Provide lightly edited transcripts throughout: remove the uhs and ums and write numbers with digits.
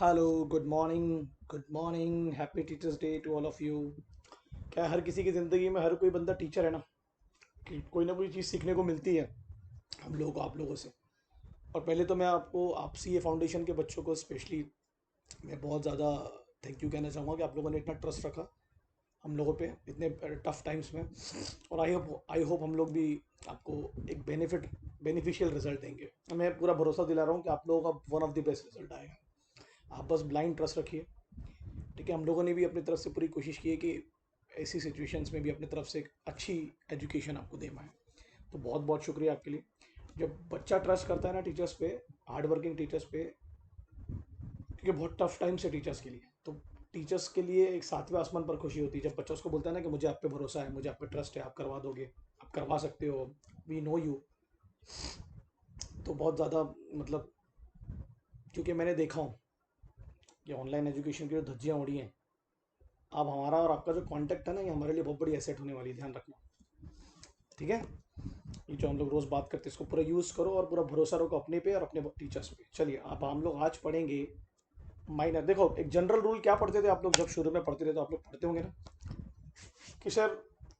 Hello, good morning, happy teachers day to all of you. क्या हर किसी की ज़िंदगी में हर कोई बंदा टीचर है ना, कि कोई ना कोई चीज़ सीखने को मिलती है हम लोगों को, आप लोगों से। और पहले तो मैं आपको आपसी ये फाउंडेशन के बच्चों को स्पेशली मैं बहुत ज़्यादा थैंक यू कहना चाहूँगा कि आप लोगों ने इतना ट्रस्ट रखा हम लोगों पे इतने टफ टाइम्स में। और आई होप हम लोग भी आपको एक बेनिफिशियल रिजल्ट देंगे। मैं पूरा भरोसा दिला रहा हूँ कि आप लोगों का one of the best result आएगा। आप बस ब्लाइंड ट्रस्ट रखिए। ठीक है, हम लोगों ने भी अपनी तरफ से पूरी कोशिश की है कि ऐसी सिचुएशंस में भी अपनी तरफ से एक अच्छी एजुकेशन आपको दे पाएँ। तो बहुत बहुत शुक्रिया आपके लिए। जब बच्चा ट्रस्ट करता है ना टीचर्स पे, हार्ड वर्किंग टीचर्स पे, क्योंकि बहुत टफ टाइम से टीचर्स के लिए, तो टीचर्स के लिए एक सातवें आसमान पर खुशी होती है जब बच्चा उसको बोलता है ना कि मुझे आप पे भरोसा है, मुझे आप पे ट्रस्ट है, आप करवा दोगे, आप करवा सकते हो, वी नो यू। तो बहुत ज़्यादा मतलब, क्योंकि मैंने देखा हूँ कि ऑनलाइन एजुकेशन की जो धज्जियाँ उड़ी हैं, अब हमारा और आपका जो कांटेक्ट है ना, ये हमारे लिए बहुत बड़ी एसेट होने वाली है, ध्यान रखना। ठीक है, ये जो हम लोग रोज़ बात करते हैं इसको पूरा यूज़ करो और पूरा भरोसा रखो अपने पे और अपने टीचर्स पे। चलिए, अब हम लोग आज पढ़ेंगे माइनर। देखो, एक जनरल रूल क्या पढ़ते थे आप लोग, जब शुरू में पढ़ते थे तो आप लोग पढ़ते होंगे ना कि सर,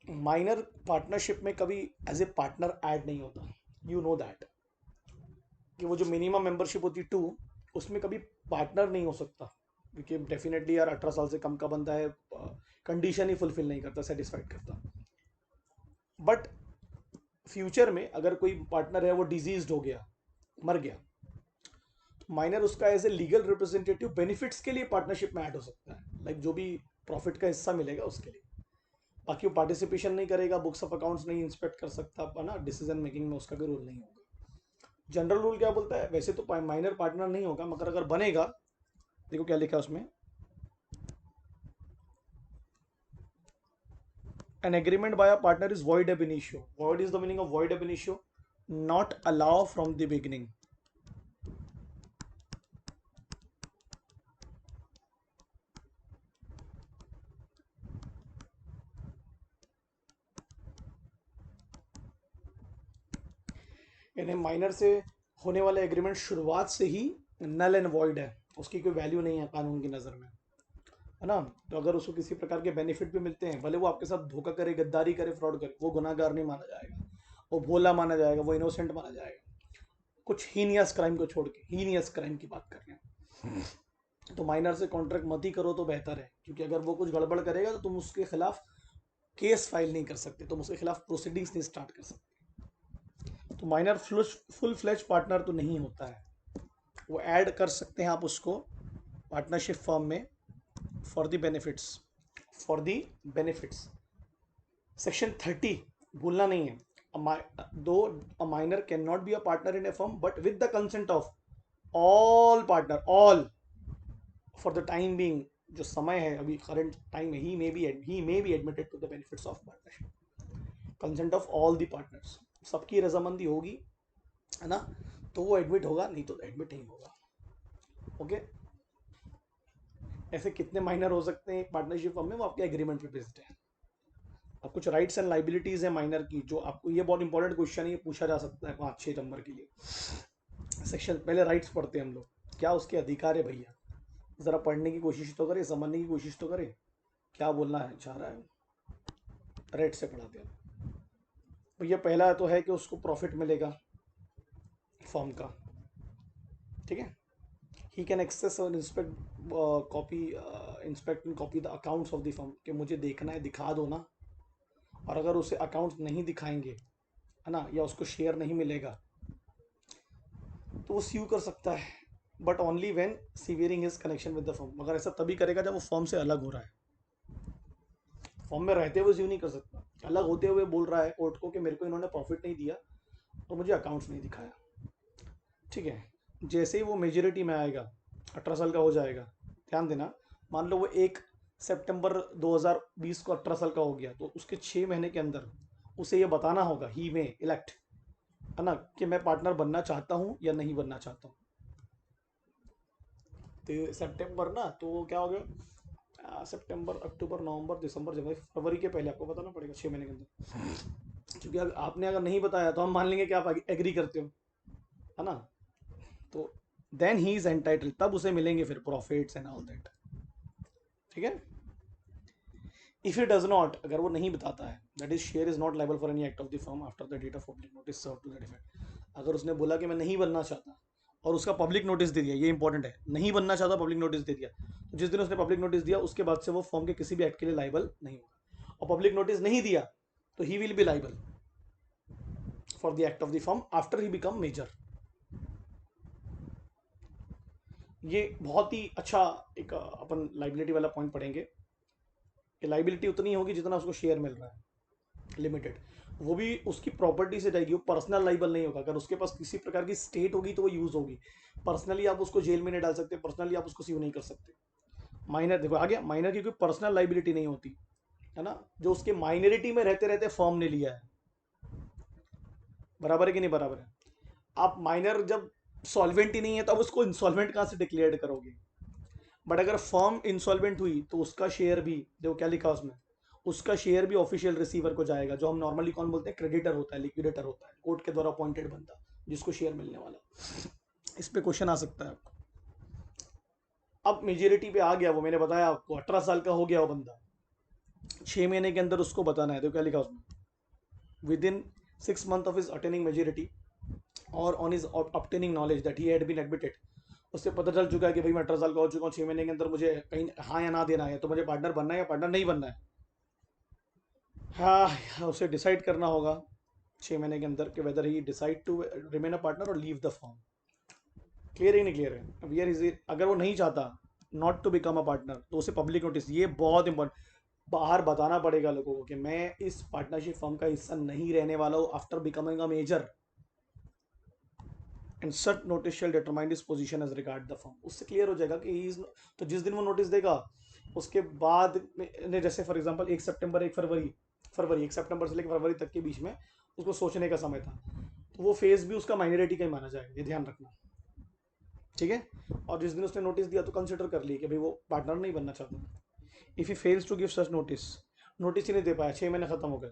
माइनर पार्टनरशिप में कभी एज ए पार्टनर ऐड नहीं होता। यू नो दैट, कि वो जो मिनिमम मेंबरशिप होती है 2, उसमें कभी पार्टनर नहीं हो सकता, क्योंकि डेफिनेटली यार 18 साल से कम का बंदा है, कंडीशन ही फुलफिल नहीं करता, सेटिस्फाइड करता। बट फ्यूचर में अगर कोई पार्टनर है वो डिजीज्ड हो गया, मर गया, तो माइनर उसका as a legal representative benefits के लिए पार्टनरशिप में ऐड हो सकता है, लाइक जो भी प्रॉफिट का हिस्सा मिलेगा उसके लिए। बाकी वो पार्टिसिपेशन नहीं करेगा, बुक्स ऑफ अकाउंट्स नहीं इंस्पेक्ट कर सकता है ना, डिसीजन मेकिंग में उसका भी रोल नहीं होगा। जनरल रूल क्या बोलता है, वैसे तो माइनर पार्टनर नहीं होगा, मगर अगर बनेगा, देखो क्या लिखा है उसमें, an agreement by a partner is void ab initio. Void is the meaning of void ab initio, not allow from the beginning. यानी माइनर से होने वाला एग्रीमेंट शुरुआत से ही नल एंड वॉइड है, उसकी कोई वैल्यू नहीं है कानून की नज़र में, है ना। तो अगर उसको किसी प्रकार के बेनिफिट भी मिलते हैं, भले वो आपके साथ धोखा करे, गद्दारी करे, फ्रॉड करे, वो गुनाहगार नहीं माना जाएगा, वो भोला माना जाएगा, वो इनोसेंट माना जाएगा। कुछ हीनियस क्राइम को छोड़ के, हीनियस क्राइम की बात कर रहे हैं, तो माइनर से कॉन्ट्रैक्ट मत ही करो तो बेहतर है, क्योंकि अगर वो कुछ गड़बड़ करेगा तो तुम उसके खिलाफ केस फाइल नहीं कर सकते, तुम उसके खिलाफ प्रोसीडिंग्स नहीं स्टार्ट कर सकते। तो माइनर फुल फ्लैश पार्टनर तो नहीं होता है, वो ऐड कर सकते हैं आप उसको पार्टनरशिप फॉर्म में for the benefits, for the benefits. Section 30 भूलना नहीं है। दो a minor can not be a partner in a firm but with the consent of all partner, all for the time being, जो समय है अभी current time में, he may be admitted to the benefits of partnership, consent of all the partners, सबकी रजामंदी होगी, है ना, तो वो एडमिट होगा, नहीं तो एडमिट नहीं होगा। ओके, ऐसे कितने माइनर हो सकते हैं पार्टनरशिप फर्म में, वो आपके एग्रीमेंट पे बेस्ड है। अब कुछ राइट्स एंड लाइबिलिटीज है माइनर की, जो आपको, ये बहुत इंपॉर्टेंट क्वेश्चन है, ये पूछा जा सकता है 5-6 नंबर के लिए। सेक्शन पहले राइट्स पढ़ते हैं हम लोग, क्या उसके अधिकार है भैया, ज़रा पढ़ने की कोशिश तो करें, समझने की कोशिश तो करें, क्या बोलना है चाह रहा है। राइट से पढ़ाते हैं भैया। पहला तो है कि उसको प्रॉफिट मिलेगा फर्म का। ठीक है, ही कैन एक्सेस और inspect copy, inspect and copy the accounts of the firm, कि मुझे देखना है, दिखा दो ना। और अगर उसे अकाउंट्स नहीं दिखाएंगे, है ना, या उसको शेयर नहीं मिलेगा, तो वो स्यू कर सकता है, but only when severing his connection with the firm. मगर ऐसा तभी करेगा जब वो फर्म से अलग हो रहा है, फर्म में रहते हुए स्यू नहीं कर सकता। अलग होते हुए बोल रहा है कोर्ट को कि मेरे को इन्होंने प्रॉफिट नहीं दिया और मुझे अकाउंट्स नहीं दिखाया। ठीक है, जैसे ही वो मेजोरिटी में आएगा, 18 साल का हो जाएगा, ध्यान देना, मान लो वो 1 सितंबर 2020 को 18 साल का हो गया, तो उसके 6 महीने के अंदर उसे ये बताना होगा, ही में इलेक्ट, है ना, कि मैं पार्टनर बनना चाहता हूँ या नहीं बनना चाहता हूँ। तो सितंबर ना, तो क्या हो गया, सितंबर, अक्टूबर, नवंबर, दिसंबर, जनवरी, फरवरी के पहले आपको बताना पड़ेगा, 6 महीने के अंदर। क्योंकि अगर आपने अगर नहीं बताया तो हम मान लेंगे कि आप एग्री करते हो, है ना। तो देन ही इज एंटाइटल, तब उसे मिलेंगे फिर प्रॉफिट्स एंड ऑल दैट। ठीक है। इफ ही डज नॉट, अगर वो नहीं बताता है, that is share is not liable for any act of the firm after the date of public notice serve to that effect. अगर उसने बोला कि मैं नहीं बनना चाहता और उसका पब्लिक नोटिस दे दिया, ये इंपॉर्टेंट है, नहीं बनना चाहता पब्लिक नोटिस दे दिया, तो जिस दिन उसने पब्लिक नोटिस दिया उसके बाद से वो फर्म के किसी भी एक्ट के लिए लायबल नहीं होगा। और पब्लिक नोटिस नहीं दिया तो he will be liable for the act of the firm after he become major. ये बहुत ही अच्छा एक अपन लाइबिलिटी वाला पॉइंट पढ़ेंगे कि लाइबिलिटी उतनी होगी जितना उसको शेयर मिल रहा है, लिमिटेड। वो भी उसकी प्रॉपर्टी से जाएगी, वो पर्सनल लाइबल नहीं होगा। अगर उसके पास किसी प्रकार की स्टेट होगी तो वो यूज होगी। पर्सनली आप उसको जेल में नहीं डाल सकते, पर्सनली आप उसको सीव नहीं कर सकते। माइनर देखो आ गया, माइनर की कोई पर्सनल लाइबिलिटी नहीं होती है ना, जो उसके माइनरिटी में रहते रहते फर्म ने लिया है। बराबर है कि नहीं बराबर है? आप माइनर जब सॉल्वेंट ही नहीं है तो आप उसको इंसॉल्वेंट कहां से डिक्लेयर करोगे? बट अगर फर्म इंसॉल्वेंट हुई तो उसका शेयर भी, देखो क्या लिखा उसमें, उसका शेयर भी ऑफिशियल रिसीवर को जाएगा, जो हम नॉर्मली कौन बोलते हैं, क्रेडिटर होता है, लिक्विडेटर होता है, कोर्ट के द्वारा अपॉइंटेड बंदा जिसको शेयर मिलने वाला। इस पे क्वेश्चन आ सकता है आपको। अब मेजोरिटी पे आ गया, वो मैंने बताया आपको 18 साल का हो गया वो बंदा, 6 महीने के अंदर उसको बताना है। तो क्या लिखा उसमें, within 6 months of his attaining majority और on his obtaining knowledge that he had been admitted, उससे पता चल चुका है कि भाई मैं 18 साल का हो चुका हूँ, 6 महीने के अंदर मुझे कहीं हाँ या ना देना है, तो मुझे पार्टनर बनना है या पार्टनर नहीं बनना है। हाँ, उसे डिसाइड करना होगा 6 महीने के अंदर कि whether he decide to remain a partner और लीव द फॉर्म। क्लियर है नहीं क्लियर है? अब यार इज, अगर वो नहीं चाहता not to become a partner तो उसे पब्लिक नोटिस, ये बहुत इंपॉर्टेंट, बाहर बताना पड़ेगा लोगों को कि मैं इस पार्टनरशिप फर्म का हिस्सा नहीं रहने वाला हूँ after becoming a major, and such notice shall determine his position as regard the firm. उससे क्लियर हो जाएगा कि ही इज, तो जिस दिन वो नोटिस देगा उसके बाद में, जैसे फॉर एग्जांपल 1 सितंबर 1 फरवरी, 1 सितंबर से लेकर फरवरी तक के बीच में उसको सोचने का समय था, तो वो फेज भी उसका माइनॉरिटी का ही माना जाएगा, ये ध्यान रखना। ठीक है। और जिस दिन उसने नोटिस दिया तो कंसिडर कर लिए कि भाई वो पार्टनर नहीं बनना चाहता। If he fails to give such notice, notice ही नहीं दे पाया, 6 महीने खत्म हो गए,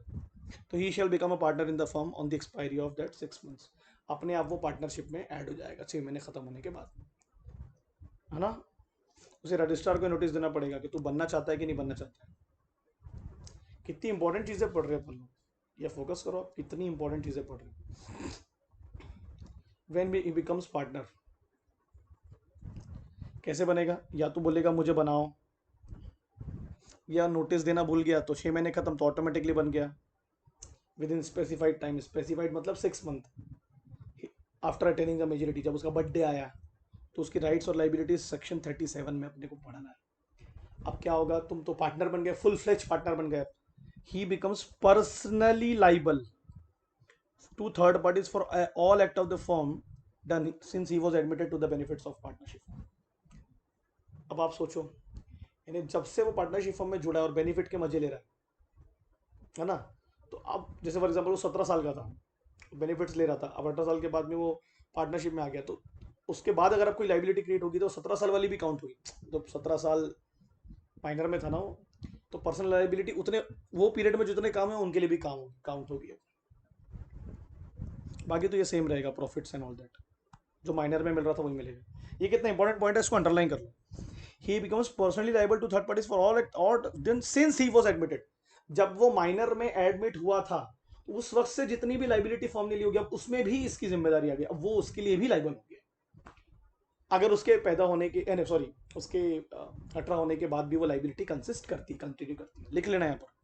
तो he shall become a partner in the firm on the expiry of that 6 months। अपने आप वो पार्टनरशिप में ऐड हो जाएगा 6 महीने खत्म होने के बाद, है ना। उसे रजिस्ट्रार को नोटिस देना पड़ेगा कि तू बनना चाहता है कि नहीं बनना चाहता है। कितनी इंपॉर्टेंट चीजें पढ़ रहे हैं अपन लोग, या फोकस करो आप, कितनी इंपॉर्टेंट चीजें पढ़ रहे हैं। व्हेन ही बिकम्स पार्टनर, कैसे बनेगा? या तो बोलेगा मुझे बनाओ, या नोटिस देना भूल गया तो 6 महीने खत्म तो ऑटोमेटिकली बन गया with in specified time. Specified मतलब 6 month after attaining the majority. जब उसका बर्थडे आया तो उसकी राइट्स और लाइबिलिटीज सेक्शन 37 में अपने को पढ़ाना है। अब क्या होगा, तुम तो पार्टनर बन गए, फुल फ्लेज पार्टनर बन गए, he becomes personally liable to third parties for all act of the firm done since he was admitted to the benefits of partnership. अब आप सोचो, यानी जब से वो पार्टनरशिप फर्म में जुड़ा है और बेनिफिट के मजे ले रहा है ना, तो अब जैसे फॉर एग्जाम्पल वो 17 साल का था, बेनिफिट्स ले रहा था, अब 18 साल के बाद में वो पार्टनरशिप में आ गया, तो उसके बाद अगर आप कोई लाइबिलिटी क्रिएट होगी तो 17 साल वाली भी काउंट हुई। जब 17 साल माइनर में था ना वो, तो पर्सनल लाइबिलिटी उतने वो पीरियड में जितने काम है उनके लिए भी काम काउंट होगी। बाकी तो ये सेम रहेगा, प्रॉफिट्स एंड ऑल दैट जो माइनर में मिल रहा था वही मिलेगा। ये कितना इंपॉर्टेंट पॉइंट है, इसको अंडरलाइन कर लो। He becomes personally liable to third parties for all act और then since he was admitted, जब वो माइनर में एडमिट हुआ था उस वक्त से जितनी भी लाइबिलिटी फॉर्म ने ली होगी अब उसमें भी इसकी जिम्मेदारी आ गई, अब वो उसके लिए भी लाइबल हो गया। अगर उसके पैदा होने के सॉरी उसके 18 होने के बाद भी वो लाइबिलिटी कंसिस्ट करती, कंटिन्यू करती है, लिख लेना यहाँ पर।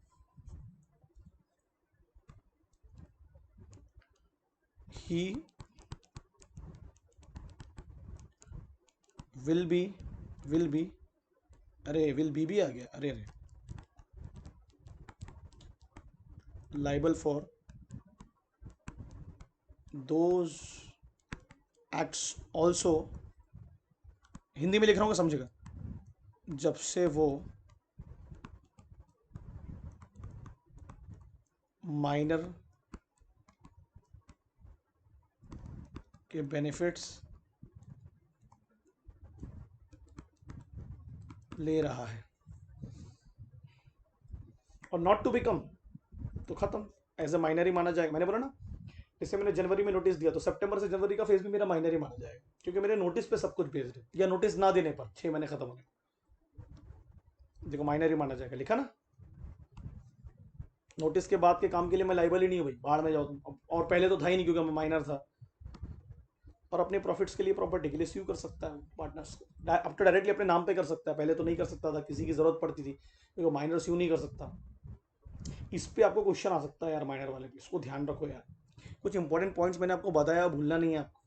ही विल बी, विल बी, अरे विल बी भी आ गया, अरे अरे, liable for those acts also, Hindi में लिख रहा हूँ समझेगा, जब से वो माइनर के बेनिफिट्स ले रहा है। और नॉट टू बिकम तो खत्म, एज ए माइनर ही माना जाएगा। मैंने बोला ना, जैसे मैंने जनवरी में नोटिस दिया तो सितंबर से जनवरी का फेज भी मेरा माइनर ही माना जाएगा। क्योंकि मेरे नोटिस पे सब कुछ बेस्ड है, या नोटिस ना देने पर 6 महीने खत्म होने, देखो माइनर ही माना जाएगा, लिखा ना। नोटिस के बाद के काम के लिए मैं लाइबल ही नहीं हूँ भाई, बाहर में जाओ तुम। और पहले तो था ही नहीं क्योंकि मैं माइनर था। और अपने प्रॉफिट्स के लिए, प्रॉपर्टी के लिए स्यू कर सकता है पार्टनर्स को, अब तो डायरेक्टली अपने नाम पे कर सकता है, पहले तो नहीं कर सकता था, किसी की जरूरत पड़ती थी, क्योंकि माइनर स्यू नहीं कर सकता। इस पे आपको क्वेश्चन आ सकता है यार माइनर वाले पे, इसको ध्यान रखो यार। कुछ इंपॉर्टेंट पॉइंट्स मैंने आपको बताया, भूलना नहीं है आपको,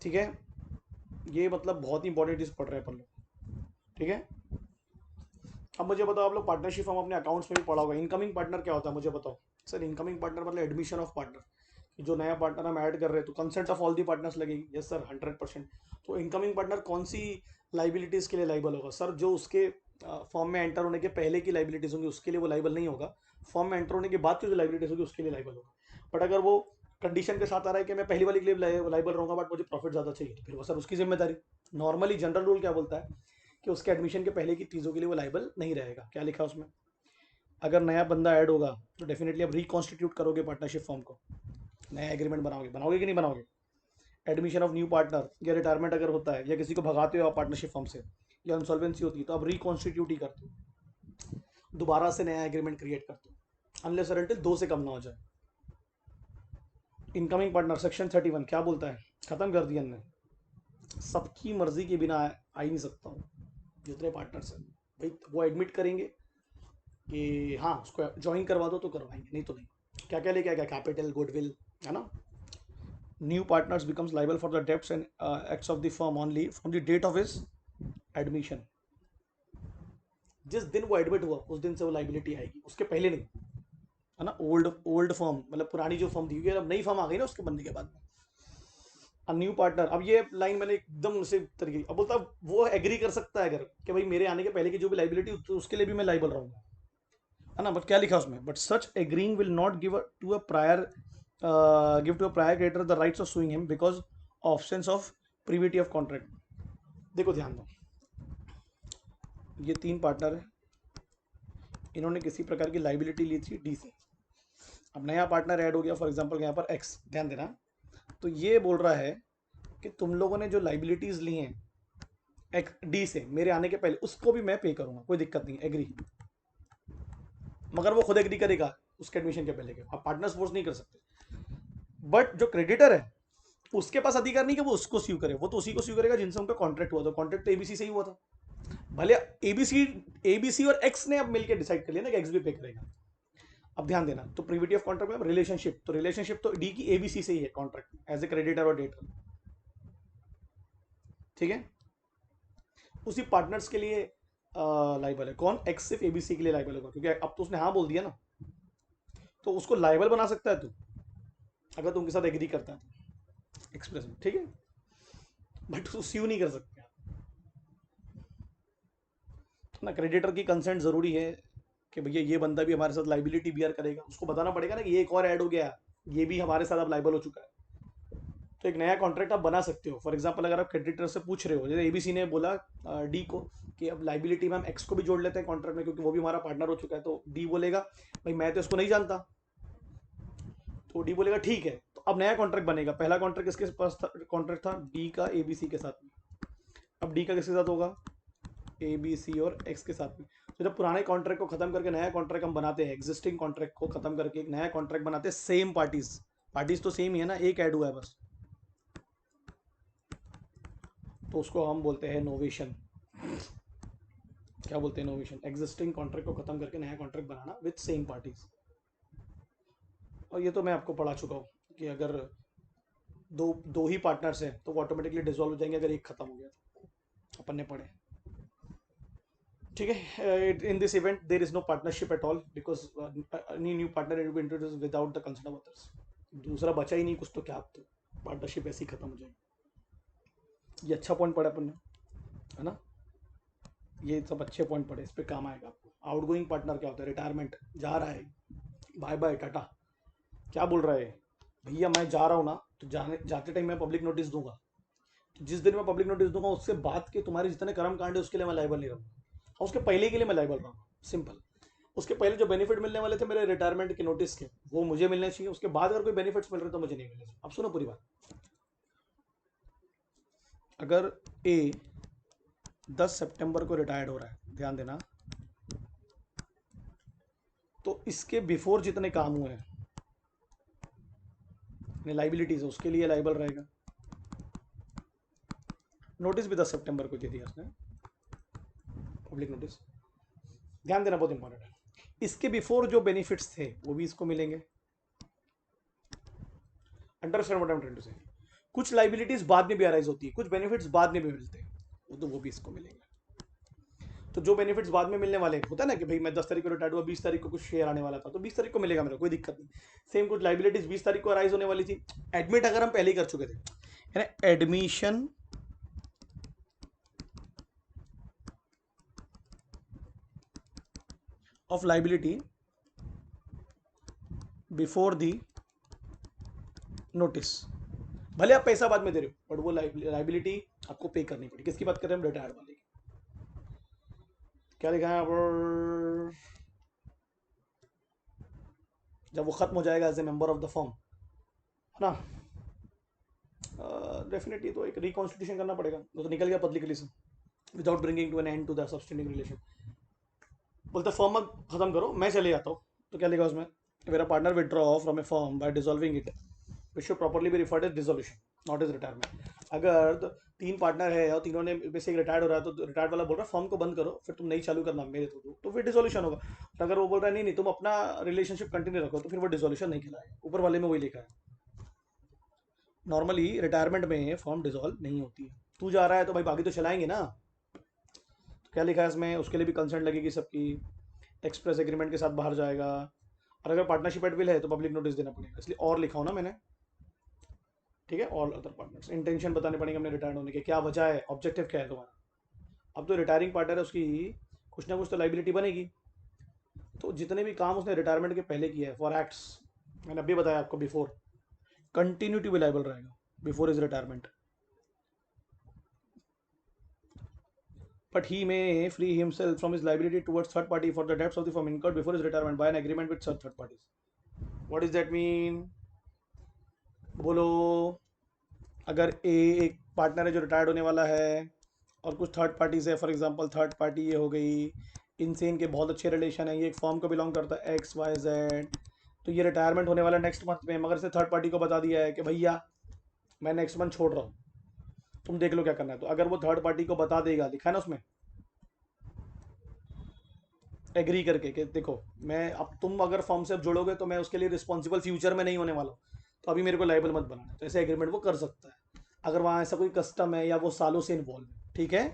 ठीक है। ये मतलब बहुत ही इंपॉर्टेंट चीज पढ़ रहे हैं अपन लोग, ठीक है। अब मुझे बताओ, आप लोग पार्टनरशिप हम अपने अकाउंट्स में भी पढ़ा होगा, इनकमिंग पार्टनर क्या होता है मुझे बताओ। सर इनकमिंग पार्टनर मतलब एडमिशन ऑफ पार्टनर, जो नया पार्टनर हम ऐड कर रहे हैं तो consent of all the partners लगेगी, यस सर 100%। तो इनकमिंग पार्टनर कौन सी लाइबिलिटीज के लिए लाइबल होगा सर, जो उसके फॉर्म में एंटर होने के पहले की लाइबिलिटीज होंगी उसके लिए वो लाइबल नहीं होगा, फॉर्म में एंटर होने के बाद की जो लाइबिलिटीज होगी उसके लिए लाइबल होगा। बट अगर वो कंडीशन के साथ आ रहा है कि मैं पहली वाली के लिए लाइबल रहूंगा बट मुझे प्रॉफिट ज़्यादा चाहिए, तो फिर वो सर उसकी जिम्मेदारी। नॉर्मली जनरल रूल क्या बोलता है कि उसके एडमिशन के पहले की चीज़ों के लिए वो लाइबल नहीं रहेगा। क्या लिखा उसमें, अगर नया बंदा ऐड होगा तो डेफिनेटली आप रिकॉन्स्टिट्यूट करोगे पार्टनरशिप फॉर्म को, नया एग्रीमेंट बनाओगे, बनाओगे कि नहीं बनाओगे। एडमिशन ऑफ न्यू पार्टनर या रिटायरमेंट अगर होता है या किसी को भगाते हो आप पार्टनरशिप फॉर्म से, या इंसॉल्वेंसी होती है, तो आप रिकॉन्स्टिट्यूट ही करते हो, दोबारा से नया एग्रीमेंट क्रिएट करते हो, अनलेस और अनटिल 2 से कम ना हो जाए। इनकमिंग पार्टनर सेक्शन 31 क्या बोलता है, खत्म कर दिया हमने, सबकी मर्जी के बिना आ ही नहीं सकता हूँ, जितने पार्टनर्स हैं भाई वो एडमिट करेंगे कि हाँ उसको ज्वाइन करवा दो तो करवाएंगे, नहीं तो नहीं। क्या क्या लेके आएगा, कैपिटल, गुडविल, है ना। New partners becomes liable for the debts and acts of the firm only from the date of his admission. जिस दिन वो एडमिट हुआ उस दिन से वो लाइबिलिटी आएगी, उसके पहले नहीं, है ना। ओल्ड ओल्ड फर्म मतलब पुरानी जो फर्म थी, क्योंकि अब नई फर्म आ गई ना उसके बनने के बाद में। न्यू पार्टनर, अब ये लाइन मैंने एकदम से तरीके, अब बोलता वो एग्री कर सकता है अगर कि भाई मेरे आने के पहले की जो भी लाइबिलिटी उसके लिए भी मैं लाइबल रहूंगा, है ना। बट क्या लिखा उसमें, but such agreeing will not give to a prior creditor the rights of suing him because options of privity of contract. देखो ध्यान दो, ये 3 पार्टनर है, इन्होंने किसी प्रकार की लाइबिलिटी ली थी डी से, अब नया पार्टनर ऐड हो गया, फॉर एग्जांपल यहाँ पर एक्स, ध्यान देना। तो ये बोल रहा है कि तुम लोगों ने जो लाइबिलिटीज ली हैं एक्स डी से मेरे आने के पहले, उसको भी मैं पे करूंगा, कोई दिक्कत नहीं, एग्री। मगर वो खुद एग्री करेगा उसके एडमिशन के पहले के, आप पार्टनर्स फोर्स नहीं कर सकते। बट जो क्रेडिटर है उसके पास अधिकार नहीं कि वो उसको स्यू करे, वो तो उसी को स्यू करेगा जिनसे उनका कॉन्ट्रैक्ट हुआ था, कॉन्ट्रैक्ट तो एबीसी से ही हुआ था। भले एबीसी एबीसी और एक्स ने अब मिलकर डिसाइड कर लिया ना कि एक्स भी पे करेगा। अब ध्यान देना, तो प्रीविटी ऑफ कॉन्ट्रैक्ट में रिलेशनशिप, तो रिलेशनशिप तो डी की एबीसी से ही है, कॉन्ट्रैक्ट एज ए क्रेडिटर और डेटर, ठीक है। उसी पार्टनर्स के लिए लाइबल है कौन, एक्स सिर्फ एबीसी के लिए लाइबल होगा, क्योंकि अब तो उसने हाँ बोल दिया ना, तो उसको लाइबल बना सकता है तू, अगर तुम के साथ एग्री करता है एक्सप्रेस में, ठीक है। बट उसको स्यू नहीं कर सकते ना, क्रेडिटर की कंसेंट जरूरी है कि भैया ये बंदा भी हमारे साथ लाइबिलिटी बियर करेगा, उसको बताना पड़ेगा ना कि ये एक और ऐड हो गया, ये भी हमारे साथ अब लाइबल हो चुका है। तो एक नया कॉन्ट्रैक्ट आप बना सकते हो। फॉर एग्जांपल अगर आप क्रेडिटर से पूछ रहे हो, जैसे एबीसी ने बोला डी को कि अब लाइबिलिटी में हम एक्स को भी जोड़ लेते हैं कॉन्ट्रैक्ट में क्योंकि वो भी हमारा पार्टनर हो चुका है, तो डी बोलेगा भाई मैं तो इसको नहीं जानता, तो डी बोलेगा ठीक है, तो अब नया कॉन्ट्रैक्ट बनेगा। पहला कॉन्ट्रैक्ट किसके पास था, कॉन्ट्रैक्ट था डी का एबीसी के साथ में, अब डी का किसके साथ होगा, ए बी सी और एक्स के साथ में। तो जब पुराने कॉन्ट्रैक्ट को खत्म करके नया कॉन्ट्रैक्ट हम बनाते हैं, एग्जिस्टिंग कॉन्ट्रैक्ट को खत्म करके एक नया कॉन्ट्रैक्ट बनाते हैं, सेम पार्टीज, पार्टीज तो सेम ही है ना, एक ऐड हुआ है बस, तो उसको हम बोलते हैं नोवेशन। क्या बोलते हैं, नोवेशन, एग्जिस्टिंग कॉन्ट्रैक्ट को खत्म करके नया contract banana with same parties. और ये तो मैं आपको पढ़ा चुका हूँ कि अगर दो दो ही पार्टनर्स हैं तो वो ऑटोमेटिकली डिसॉल्व हो जाएंगे अगर एक खत्म हो गया, तो अपन ने पढ़े, ठीक है। In this event there is no partnership at all because new partner introduce without the consent of others, दूसरा बचा ही नहीं कुछ, तो क्या आप, तो पार्टनरशिप ऐसे ही खत्म हो जाएगी। ये अच्छा पॉइंट पढ़ा अपन ने, है ना। ये सब अच्छे पॉइंट पढ़े, इस पे काम आएगा आपको। आउटगोइंग पार्टनर क्या होता है, रिटायरमेंट, जा रहा है, बाय बाय टाटा, क्या बोल रहा है भैया मैं जा रहा हूँ ना, तो जाने जाते टाइम मैं पब्लिक नोटिस दूंगा, तो जिस दिन मैं पब्लिक नोटिस दूंगा उससे बाद के तुम्हारे जितने कर्म कांड है उसके लिए मैं लाइबल नहीं रहूंगा, और उसके पहले के लिए मैं लाइबल रहूंगा, सिंपल। उसके पहले जो बेनिफिट मिलने वाले थे मेरे रिटायरमेंट के नोटिस के, वो मुझे मिलने चाहिए, उसके बाद अगर कोई बेनिफिट्स मिल रहे तो मुझे नहीं मिलने चाहिए। अब सुनो पूरी बात, अगर ए 10 सितंबर को रिटायर्ड हो रहा है, ध्यान देना, तो इसके बिफोर जितने काम हुए हैं लाइबिलिटीज, उसके लिए लाइबल रहेगा। नोटिस भी 10 सितंबर को दे दिया उसने, पब्लिक नोटिस, ध्यान देना, बहुत इंपॉर्टेंट है। इसके बिफोर जो बेनिफिट्स थे वो भी इसको मिलेंगे। Understand what I am trying to say. कुछ लाइबिलिटीज बाद में भी अराइज होती है, कुछ बेनिफिट्स बाद में भी मिलते हैं, वो भी इसको मिलेंगे। तो जो बेनिफिट्स बाद में मिलने वाले होता है ना कि भाई मैं 10 तारीख को रिटायर्ड हुआ, 20 तारीख को कुछ शेयर आने वाला था, तो 20 तारीख को मिलेगा मेरे को, कोई दिक्कत नहीं। सेम कुछ लाइबिलिटीज 20 तारीख को अराइज होने वाली थी, एडमिट अगर हम पहले ही कर चुके थे, है ना, admission of liability before the notice, भले आप पैसा बाद में दे रहे हो बट वो लाइबिलिटी आपको पे करनी पड़ी। किसकी बात कर रहे हैं हम? रिटायर्ड वाले की। क्या लिखा है पर, जब वो खत्म हो जाएगा as a member of the firm, है ना, डेफिनेटली तो एक रिकॉन्स्टिट्यूशन करना पड़ेगा। वो तो निकल गया पब्लिकली से, without bringing to an end to the substanding relation. बोलते फर्म अब खत्म करो, मैं चले जाता हूँ, तो क्या लिखा उसमें, मेरा partner withdraw from a firm by dissolving it, which should properly be referred as dissolution, not as retirement. अगर तो 3 पार्टनर है और तीनों ने बेसिक रिटायर्ड हो रहा है, तो रिटायर्ड वाला बोल रहा है फर्म को बंद करो, फिर तुम नहीं चालू करना मेरे थ्रू, तो फिर डिसोल्यूशन होगा। और अगर वो बोल रहा है नहीं नहीं तुम अपना रिलेशनशिप कंटिन्यू रखो, तो फिर वो डिसोल्यूशन नहीं कहलाएगा। ऊपर वाले में वही लिखा है। नॉर्मली रिटायरमेंट में फर्म डिसॉल्व नहीं होती है। तू जा रहा है तो भाई बाकी तो चलाएंगे ना। तो क्या लिखा है इसमें, उसके लिए भी कंसेंट लगेगी सबकी, एक्सप्रेस एग्रीमेंट के साथ बाहर जाएगा। और अगर पार्टनरशिप एट विल है तो पब्लिक नोटिस देना पड़ेगा, इसलिए और लिखा हो ना मैंने, ठीक है। ऑल अदर पार्टनर्स, इंटेंशन बताने पड़ेंगे अपने रिटायर्ड होने के, क्या वजह है, ऑब्जेक्टिव क्या है तुम्हारा। अब तो रिटायरिंग पार्टनर है, उसकी कुछ ना कुछ तो लाइबिलिटी बनेगी। तो जितने भी काम उसने रिटायरमेंट के पहले किया है फॉर एक्ट्स, मैंने अभी बताया आपको before, continue to be liable रहेगा before his retirement. But he may free himself from his liability towards third party for the debts of the firm incurred before his retirement by an agreement with such third parties. What does that mean? बोलो, अगर ए एक partner है जो retired होने वाला है और कुछ थर्ड पार्टीज है, फॉर एग्जांपल थर्ड पार्टी ये हो गई, इनसे इनके बहुत अच्छे रिलेशन है, ये एक फॉर्म को बिलोंग करता है XYZ, तो ये रिटायरमेंट होने वाला नेक्स्ट मंथ में, मगर से थर्ड पार्टी को बता दिया है कि भैया मैं नेक्स्ट मंथ छोड़ रहा हूँ, तुम देख लो क्या करना है। तो अगर वो थर्ड पार्टी को बता देगा, लिखा है ना उसमें, एग्री करके कि देखो मैं अब, तुम अगर फॉर्म से अब जुड़ोगे तो मैं उसके लिए रिस्पॉन्सिबल फ्यूचर में नहीं होने वाला हूँ, तो अभी मेरे को लाइबल मत बनाना, तो ऐसे एग्रीमेंट वो कर सकता है अगर वहाँ ऐसा कोई कस्टम है या वो सालों से इन्वॉल्व है, ठीक है।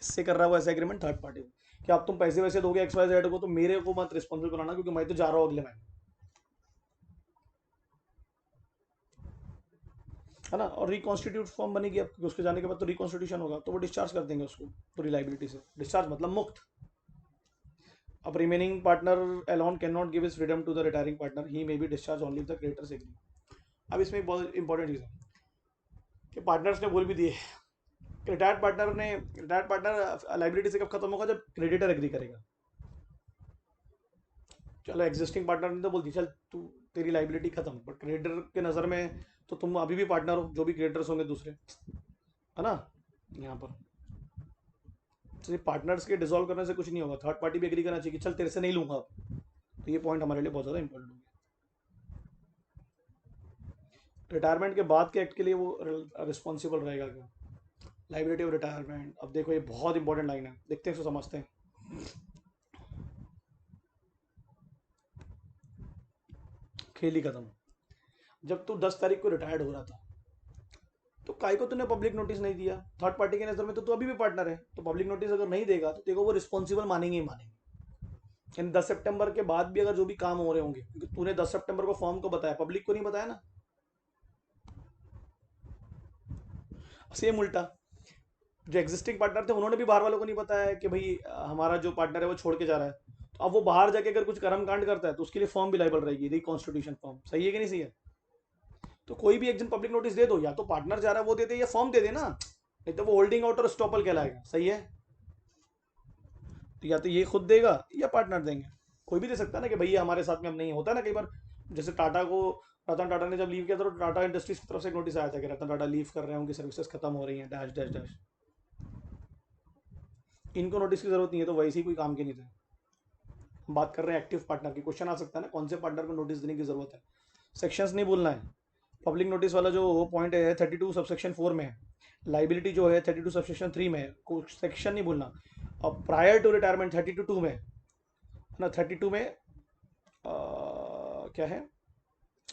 किससे कर रहा है वो ऐसा एग्रीमेंट? थर्ड पार्टी को, कि अब तुम पैसे वैसे दोगे XYZ को, तो मेरे को मत रिस्पॉन्सिबल बनाना क्योंकि मैं तो जा रहा हूँ अगले महीने, है ना। और रिकॉन्स्टिट्यूट फॉर्म बनेगी अब, उसके जाने के बाद तो रिकॉन्स्टिट्यूशन होगा, तो वो डिस्चार्ज कर देंगे उसको पूरी लाइबिलिटी से। डिस्चार्ज मतलब मुक्त। अब remaining partner alone cannot give his freedom to the retiring partner, he may be discharged only if the creditors agree। अब इसमें एक बहुत इंपॉर्टेंट चीज़ है कि पार्टनर्स ने बोल भी दिए, रिटायर्ड पार्टनर लाइबिलिटी से कब खत्म होगा? जब क्रेडिटर एग्री करेगा। चलो एग्जिस्टिंग पार्टनर ने तो बोल दी चल तू, तेरी लाइबिलिटी खत्म, बट क्रेडिटर के नज़र में तो तुम अभी भी पार्टनर हो, जो भी क्रेडिटर्स होंगे दूसरे, है ना। यहाँ पर सिर्फ पार्टनर्स के डिसॉल्व करने से कुछ नहीं होगा, थर्ड पार्टी भी एग्री करना चाहिए कि चल तेरे से नहीं लूंगा अब। तो ये पॉइंट हमारे लिए बहुत ज़्यादा इंपॉर्टेंट होगा। रिटायरमेंट के बाद के एक्ट के लिए वो रिस्पॉन्सिबल रहेगा क्या? लाइबिलिटी ऑफ रिटायरमेंट, अब देखो ये बहुत इंपॉर्टेंट लाइन है, देखते हैं इसको समझते हैं। खेल ही खत्म। जब तू 10 तारीख को रिटायर्ड हो रहा था, तो काय को तूने पब्लिक नोटिस नहीं दिया? थर्ड पार्टी के नज़र में तो तू अभी भी पार्टनर है, तो पब्लिक नोटिस अगर नहीं देगा तो देखो वो रिस्पॉन्सिबल मानेंगे ही मानेंगे। यानी 10 सितंबर के बाद भी अगर जो भी काम हो रहे होंगे, क्योंकि तूने 10 सितंबर को फॉर्म को बताया, पब्लिक को नहीं बताया ना। सेम उल्टा, जो एग्जिस्टिंग पार्टनर थे उन्होंने भी बाहर वालों को नहीं बताया कि भाई हमारा जो पार्टनर है वो छोड़ के जा रहा है, तो अब वो बाहर जाके अगर कुछ कर्म कांड करता है तो उसके लिए फॉर्म भी लाइबल रहेगी, रिकॉन्स्टिट्यूशन फॉर्म। सही है कि नहीं सही है? तो कोई भी एक जन पब्लिक नोटिस दे दो, या तो पार्टनर जा रहा है वो दे दे या फॉर्म दे दे ना, नहीं तो वो होल्डिंग आउट और स्टॉपल कहलाएगा। सही है? तो या तो ये खुद देगा या पार्टनर देंगे, कोई भी दे सकता है ना कि भैया हमारे साथ में अब नहीं होता ना कई बार, जैसे टाटा को रतन टाटा ने जब लीव किया था तो टाटा इंडस्ट्रीज की तरफ से एक नोटिस आया था कि रतन टाटा लीव कर रहे हैं, उनकी सर्विसेज खत्म हो रही हैं, डैश डैश डैश। इनको नोटिस की जरूरत नहीं है, तो वैसे ही कोई काम के नहीं थे। हम बात कर रहे हैं एक्टिव पार्टनर की। क्वेश्चन आ सकता है ना, कौन से पार्टनर को नोटिस देने की जरूरत है। सेक्शंस नहीं भूलना है। पब्लिक नोटिस वाला जो पॉइंट है 32 सबसेक्शन 4 में है, लाइबिलिटी जो है 32 सबसेक्शन 3 में है, सेक्शन नहीं भूलना। अब प्रायर टू रिटायरमेंट 32 में है ना, 32 में क्या है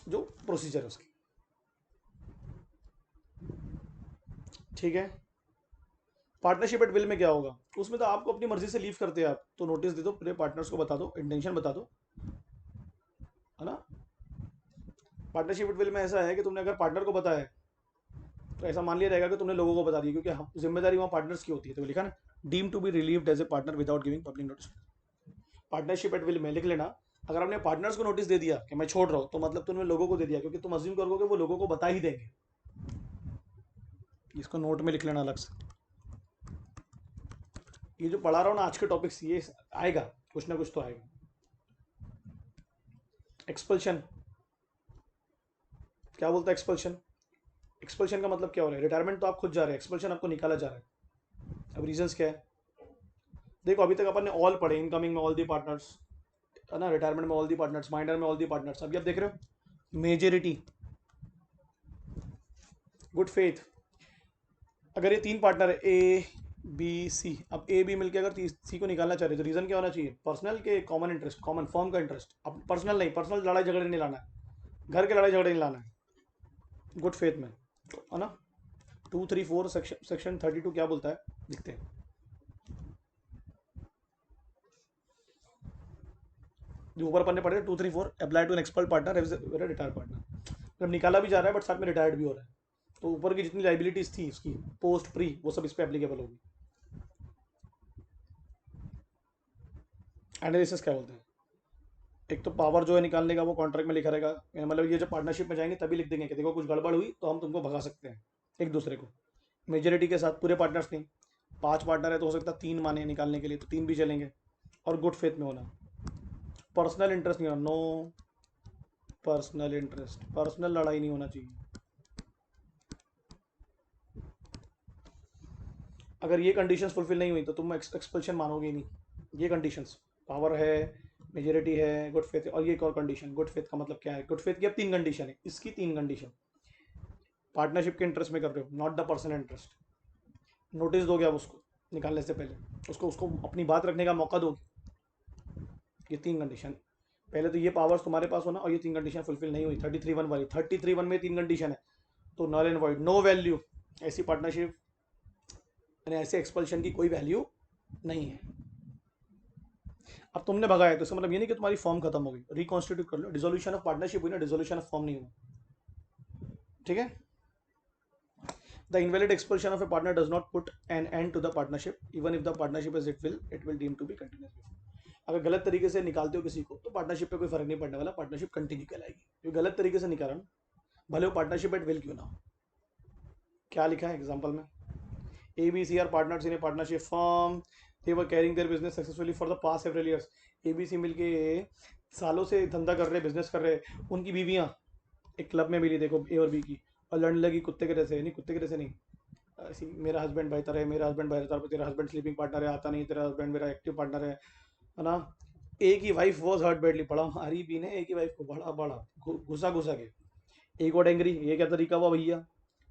जो प्रोसीजर है उसकी, ठीक है। पार्टनरशिप एट विल में क्या होगा, उसमें तो आपको अपनी मर्जी से लीव करते हैं आप, तो नोटिस दे दो, पूरे पार्टनर्स को बता दो, इंटेंशन बता दो, है ना। पार्टनरशिप एट विल में ऐसा है कि तुमने अगर पार्टनर को बताया तो ऐसा मान लिया जाएगा कि तुमने लोगों को बता दिया, क्योंकि हम जिम्मेदारी वहाँ पार्टनर्स की होती है। तो लिखा ना, deem to be relieved as a partner without giving public notice. Partnership at will में लिख लेना, अगर आपने पार्टनर्स को नोटिस दे दिया कि मैं छोड़ रहा हूँ, तो मतलब तुमने लोगों को दे दिया, क्योंकि तुम अज्यूम करोगे वो लोगों को बता ही देंगे। इसको नोट में लिख लेना अलग से। ये जो पढ़ा रहा हूँ ना आज के टॉपिक्स, ये आएगा, कुछ ना कुछ तो आएगा। एक्सपल्शन, क्या बोलता है एक्सपल्शन? एक्सपल्शन का मतलब क्या हो रहा है? रिटायरमेंट तो आप खुद जा रहे हैं, एक्सपल्शन आपको निकाला जा रहा है। अब रीजंस क्या है? देखो अभी तक अपन ने ऑल पढ़े, इनकमिंग में ऑल दी पार्टनर्स, है ना, रिटायरमेंट में ऑल दी पार्टनर्स, माइनर में ऑल दी पार्टनर्स। अभी आप देख रहे हो मेजोरिटी, गुड फेथ। अगर ये तीन पार्टनर है ए बी सी, अब ए बी मिलकर अगर सी को निकालना चाह रहे तो रीजन क्या होना चाहिए? पर्सनल के कॉमन इंटरेस्ट, कॉमन फर्म का इंटरेस्ट। अब पर्सनल नहीं, पर्सनल लड़ाई झगड़े नहीं लाना है, घर के लड़ाई झगड़े नहीं लाना है, गुड फेथ में, है ना। 234 सेक्शन 32 क्या बोलता है, दिखते हैं। जो ऊपर पन्ने पड़े 234 apply to an expert partner retired partner, जब निकाला भी जा रहा है बट साथ में रिटायर्ड भी हो रहा है, तो ऊपर की जितनी लाइबिलिटीज थी उसकी पोस्ट प्री, वो सब इस पर एप्लीकेबल होगी। एनालिसिस क्या बोलते हैं? एक तो पावर जो है निकालने का वो कॉन्ट्रैक्ट में लिखा रहेगा, मतलब ये जब पार्टनरशिप में जाएंगे तभी लिख देंगे कि देखो कुछ गड़बड़ हुई तो हम तुमको भगा सकते हैं एक दूसरे को। मेजोरिटी के साथ, पूरे पार्टनर्स नहीं, 5 पार्टनर है तो हो सकता है 3 माने निकालने के लिए, तो 3 भी चलेंगे। और गुड फेथ में होना, पर्सनल इंटरेस्ट नहीं होना, नो पर्सनल इंटरेस्ट, पर्सनल लड़ाई नहीं होना चाहिए। अगर ये कंडीशंस फुलफिल नहीं हुई तो तुम एक्सपल्शन मानोगे ही नहीं। ये कंडीशंस, पावर है, मेजोरिटी है, गुड फेथ, और ये एक और कंडीशन। गुड फेथ का मतलब क्या है? गुड फेथ की अब 3 कंडीशन है, इसकी 3 कंडीशन। पार्टनरशिप के इंटरेस्ट में कर रहे हो, not the personal interest. Notice दोगे आप उसको निकालने से पहले, उसको उसको अपनी बात रखने का मौका दोगे। ये 3 कंडीशन, पहले तो ये पावर्स तुम्हारे पास होना, और ये 3 कंडीशन फुलफिल नहीं हुई 33(1) वाली। 33(1) में 3 कंडीशन है, तो null and void, no value. ऐसी पार्टनरशिप यानी ऐसे एक्सपल्शन की कोई वैल्यू नहीं है। अब तुमने भगाया तो इसका मतलब ये नहीं कि तुम्हारी फॉर्म खत्म हो गई, रिकॉन्स्टिट्यूट कर लो। डिसोल्यूशन ऑफ पार्टनरशिप हुई ना, डिसोल्यूशन ऑफ फॉर्म नहीं हुआ, ठीक है। The invalid expulsion of a partner does not put an end to the partnership even if the partnership is it will deem to be continuous. अगर गलत तरीके से निकालते हो किसी को तो पार्टनरशिप पे कोई फर्क नहीं पड़ने वाला, पार्टनरशिप कंटिन्यू कहलाएगी। क्योंकि गलत तरीके से निकाला ना, भले वो पार्टनरशिप एट विल क्यों ना हो। क्या लिखा है एग्जाम्पल में? A B C are partners in a partnership firm, they were carrying their business successfully for the past several years. A B C मिलके सालों से धंधा कर रहे, बिजनेस कर रहे। उनकी बीवियां एक क्लब में मिली, देखो ए और बी की, और लड़ने लगी कुत्ते के जैसे, नहीं कुत्ते के जैसे नहीं, ऐसी, मेरा हस्बैंड बेहतर है, मेरा हस्बैंड बेहतर है, तेरा हस्बैंड स्लीपिंग पार्टनर है, आता नहीं, तेरा हस्बैंड मेरा एक्टिव पार्टनर है ना। एक ही वाइफ वॉज हर्ट बैडली, बड़ा मारी भी ने एक ही वाइफ को, बड़ा बड़ा घुसा घुसा के। एक और एंग्री, ये क्या तरीका हुआ भैया?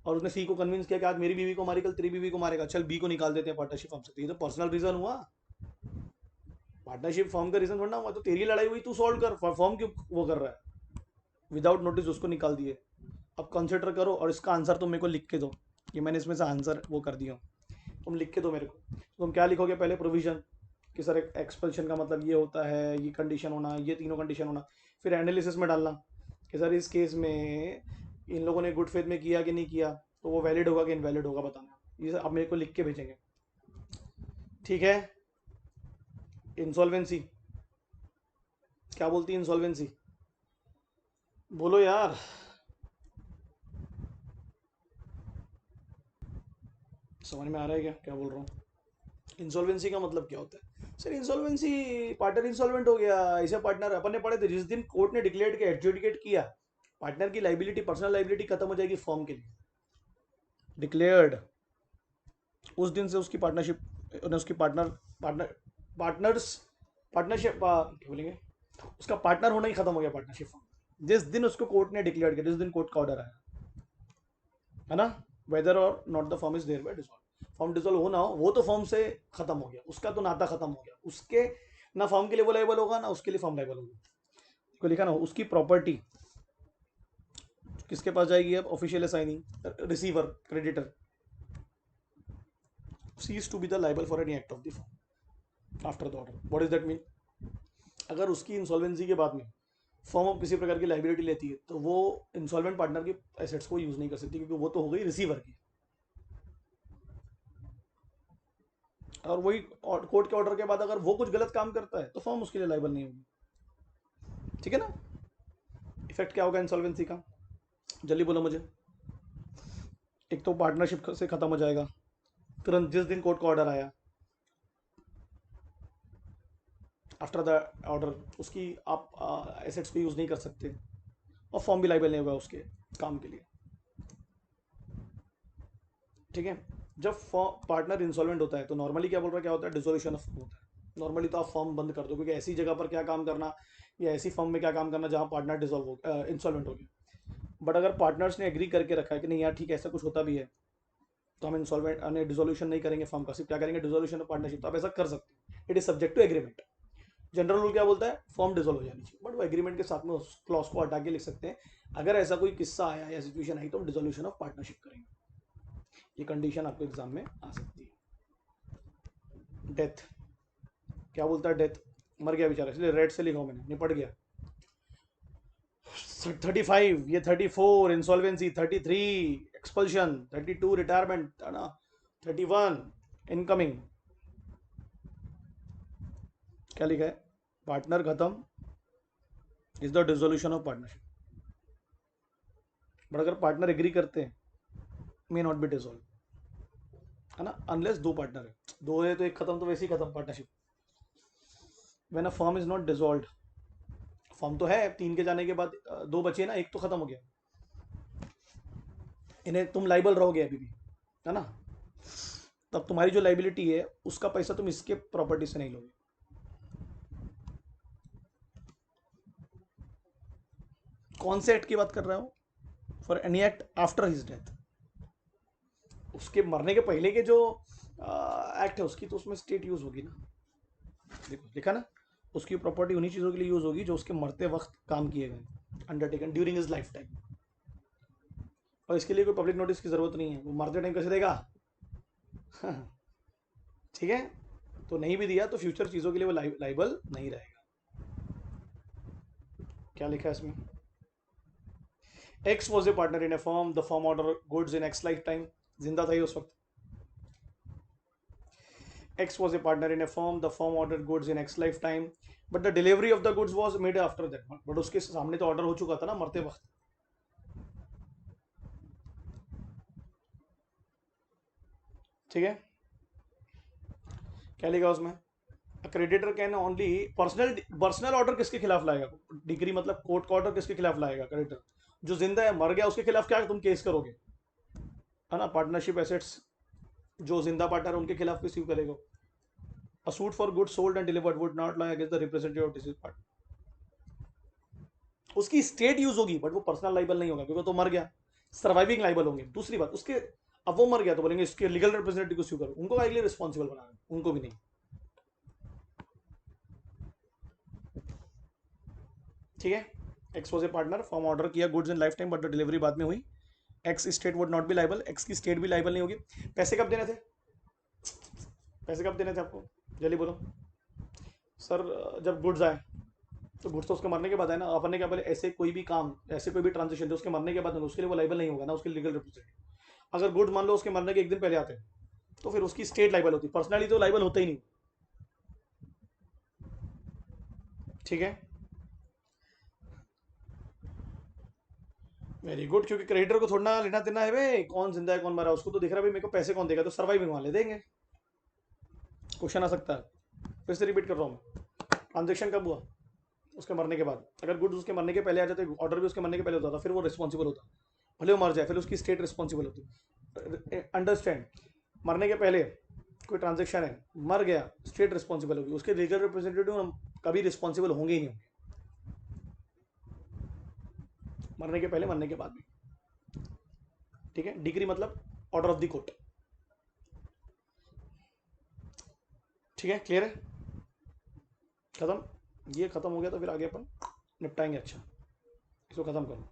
और उसने सी को कन्विंस किया कि आज मेरी बीवी को मारी, कल तेरी बीवी को मारेगा, चल बी को निकाल देते हैं पार्टनरशिप फॉर्म से। तो ये तो पर्सनल रीजन हुआ, पार्टनरशिप फॉर्म का रीजन थोड़ा हुआ। तो तेरी लड़ाई हुई, तू सॉल्व कर, फॉर्म क्यों वो कर रहा है? विदाउट नोटिस उसको निकाल दिए। अब कंसिडर करो और इसका आंसर तुम मेरे को लिख के दो, ये मैंने इसमें से आंसर वो कर दिया, तुम लिख के दो मेरे को। तुम क्या लिखोगे? पहले प्रोविजन कि सर एक्सपल्शन का मतलब ये होता है, ये कंडीशन होना, ये तीनों कंडीशन होना। फिर एनालिसिस में डालना कि सर इस केस में इन लोगों ने गुड फेथ में किया कि नहीं किया, तो वो वैलिड होगा कि इनवैलिड होगा बताना। ये आप मेरे को लिख के भेजेंगे, ठीक है। इंसॉल्वेंसी, क्या बोलती है इंसॉल्वेंसी? बोलो यार, समझ में आ रहा है क्या क्या बोल रहा हूँ? इंसॉल्वेंसी का मतलब क्या होता है? सर इंसॉल्वेंसी, पार्टनर इंसॉल्वेंट हो गया, ऐसे पार्टनर अपन ने पढ़े थे जिस दिन कोर्ट ने डिक्लेयर किया, एडजुडिकेट किया, पार्टनर की लाइबिलिटी, पर्सनल लाइबिलिटी खत्म हो जाएगी फॉर्म के लिए, डिक्लेयर्ड उस दिन से उसकी पार्टनरशिप, उसकी पार्टनर्स पार्टनरशिप क्या बोलेंगे, उसका पार्टनर होना ही खत्म हो गया पार्टनरशिप फॉर्म, जिस दिन उसको कोर्ट ने डिक्लेयर किया, जिस दिन कोर्ट का ऑर्डर आया, है ना, वेदर और not the form is there by dissolve, form dissolve हो ना हो, वो तो फॉर्म से खत्म हो गया, उसका तो नाता खत्म हो गया, उसके ना फॉर्म के लिए वो लाइबल होगा ना उसके लिए फॉर्म लाइबल होगा। को लिखा ना, उसकी प्रॉपर्टी किसके पास जाएगी अब, official assignee, receiver, creditor, cease to be the liable for any act of the firm after the order. What does that mean? अगर उसकी इंसॉल्वेंसी के बाद में फर्म ऑफ किसी प्रकार की लाइबिलिटी लेती है तो वो इंसॉल्वेंट पार्टनर की एसेट्स को यूज नहीं कर सकती, क्योंकि वो तो हो गई रिसीवर की, और वही कोर्ट के ऑर्डर के बाद अगर वो कुछ गलत काम करता है तो फर्म उसके लिए लाइबल नहीं होगी। ठीक है ना, इफेक्ट क्या होगा इंसॉल्वेंसी का, जल्दी बोलो मुझे। एक तो पार्टनरशिप से खत्म हो जाएगा तुरंत जिस दिन कोर्ट का ऑर्डर आया, आफ्टर द ऑर्डर उसकी आप एसेट्स को यूज नहीं कर सकते, और फॉर्म भी लाइबल नहीं होगा उसके काम के लिए। ठीक है, जब पार्टनर इंसॉल्वेंट होता है तो नॉर्मली क्या बोल रहा है, क्या होता है, डिसोल्यूशन ऑफ होता है। नॉर्मली तो आप फॉर्म बंद कर दो, क्योंकि ऐसी जगह पर क्या काम करना, या ऐसी फॉर्म में क्या काम करना जहां पार्टनर डिसॉल्व हो, इंसॉल्वेंट हो गया। बट अगर पार्टनर्स ने एग्री करके रखा है कि नहीं यार ठीक है ऐसा कुछ होता भी है, तो हम इंसॉल्वेंट डिसोल्यूशन नहीं करेंगे फॉर्म का, सिर्फ क्या करेंगे, डिसोल्यूशन ऑफ पार्टनरशिप, तो आप ऐसा कर सकते हैं। It is subject to agreement. General rule क्या बोलता है, फॉर्म डिसॉल्व हो जानी चाहिए, बट वो एग्रीमेंट के साथ में उस क्लॉज को हटा के लिख सकते हैं, अगर ऐसा कोई किस्सा आया या सिचुएशन आई तो हम डिसोल्यूशन ऑफ पार्टनरशिप करेंगे। ये कंडीशन आपको एग्जाम में आ सकती है। डेथ, क्या बोलता है, डेथ, मर गया बेचारा, इसलिए रेड से लिखा मैंने, निपट गया। 35 ये, 34 इंसॉल्वेंसी, 33 एक्सपल्शन, 32 रिटायरमेंट, है ना, 31 इनकमिंग। क्या लिखा है, पार्टनर खत्म is the dissolution of partnership, but अगर पार्टनर एग्री करते हैं मे नॉट बी डिसॉल्व, है ना, अनलेस दो पार्टनर है, दो है तो एक खत्म, तो वैसे ही खत्म partnership. When a firm is not dissolved, firm तो है, तीन के जाने के बाद दो बचे ना, एक तो खत्म हो गया, इन्हें तुम लाइबल रहोगे अभी भी, है ना, तब तुम्हारी जो लाइबिलिटी है उसका पैसा तुम इसके प्रॉपर्टी से नहीं लोगे। कौन से एक्ट की बात कर रहा हूं, for any act after his death, उसके मरने के पहले के जो एक्ट है उसकी तो उसमें स्टेट यूज होगी ना, देखो लिखा ना, उसकी प्रॉपर्टी उन्हीं चीजों के लिए यूज होगी जो उसके मरते वक्त काम किए गए, undertaken during his life time, और इसके लिए कोई पब्लिक नोटिस की जरूरत नहीं है, वो मरते टाइम कैसे देगा। ठीक है, तो नहीं भी दिया तो फ्यूचर चीजों के लिए वो लाइबल नहीं रहेगा। क्या लिखा है इसमें, x was a partner in A form, the form order goods in x life time, जिंदा था ही उस वक्त, X was a partner in a firm. The firm ordered goods in X lifetime, but the delivery of the goods was made after that. But उसके सामने तो order हो चुका था ना मरते वक्त। ठीक है, क्या लिखा उसमें, creditor can only personal order किसके खिलाफ लाएगा, डिग्री मतलब कोर्ट का ऑर्डर किसके खिलाफ लाएगा, क्रेडिटर जो जिंदा है, मर गया उसके खिलाफ क्या तुम केस करोगे, है ना, पार्टनरशिप एसेट्स जो जिंदा पार्टनर उनके खिलाफ किस करेगा। A suit for goods sold and delivered would not lie against the representative of deceased party. उसकी स्टेट यूज होगी बट वो पर्सनल लाइबल नहीं होगा, क्योंकि तो मर गया, सर्वाइविंग लाइबल होंगे। दूसरी बात, उसके अब वो मर गया तो बोलेंगे इसके लीगल रिप्रेजेंटेटिव को स्यू करो, उनको आगे रिस्पॉन्सिबल बनाना, उनको भी नहीं। ठीक है, x was a partner, firm order किया goods in life time, but the delivery बाद में हुई, x estate would not be liable, x की स्टेट भी लाइबल नहीं होगी। पैसे कब देने थे, पैसे कब देने थे आपको, जल्दी बोलो सर। जब गुड्स आए तो गुड्स तो उसके मरने के बाद है ना, अपन ने क्या बोले, ऐसे कोई भी काम, ऐसे कोई भी ट्रांजेक्शन जो उसके मरने के बाद उसके लिए वो लाइबल नहीं होगा ना, उसके लीगल रिप्रेजेंटेटिव। अगर गुड्स मान लो उसके मरने के एक दिन पहले आते हैं तो फिर उसकी स्टेट लाइबल होती, पर्सनली तो लाइबल होता ही नहीं। ठीक है, वेरी गुड, क्योंकि क्रेडिटर को थोड़ा लेना देना है भाई, कौन जिंदा है कौन मरा, उसको तो दिख रहा है भाई मेरे को पैसे कौन देगा, तो सर्वाइविंग वाले देंगे। क्वेश्चन आ सकता है, फिर से रिपीट कर रहा हूँ, ट्रांजेक्शन कब हुआ, उसके मरने के बाद, अगर गुड्स उसके मरने के पहले आ जाते, ऑर्डर भी उसके मरने के पहले होता था, फिर वो रिस्पॉन्सिबल होता, भले वो मर जाए, फिर उसकी स्टेट रिस्पॉन्सिबल होती। अंडरस्टैंड, मरने के पहले कोई ट्रांजेक्शन है, मर गया, स्टेट रिस्पॉन्सिबल होगी, उसके लीगल रिप्रेजेंटेटिव कभी रिस्पॉन्सिबल होंगे ही नहीं होंगे, मरने के पहले मरने के बाद भी। ठीक है, डिग्री मतलब ऑर्डर ऑफ द कोर्ट। ठीक है, क्लियर है, खत्म। ये खत्म हो गया तो फिर आगे अपन निपटाएंगे। अच्छा, इसको खत्म करो।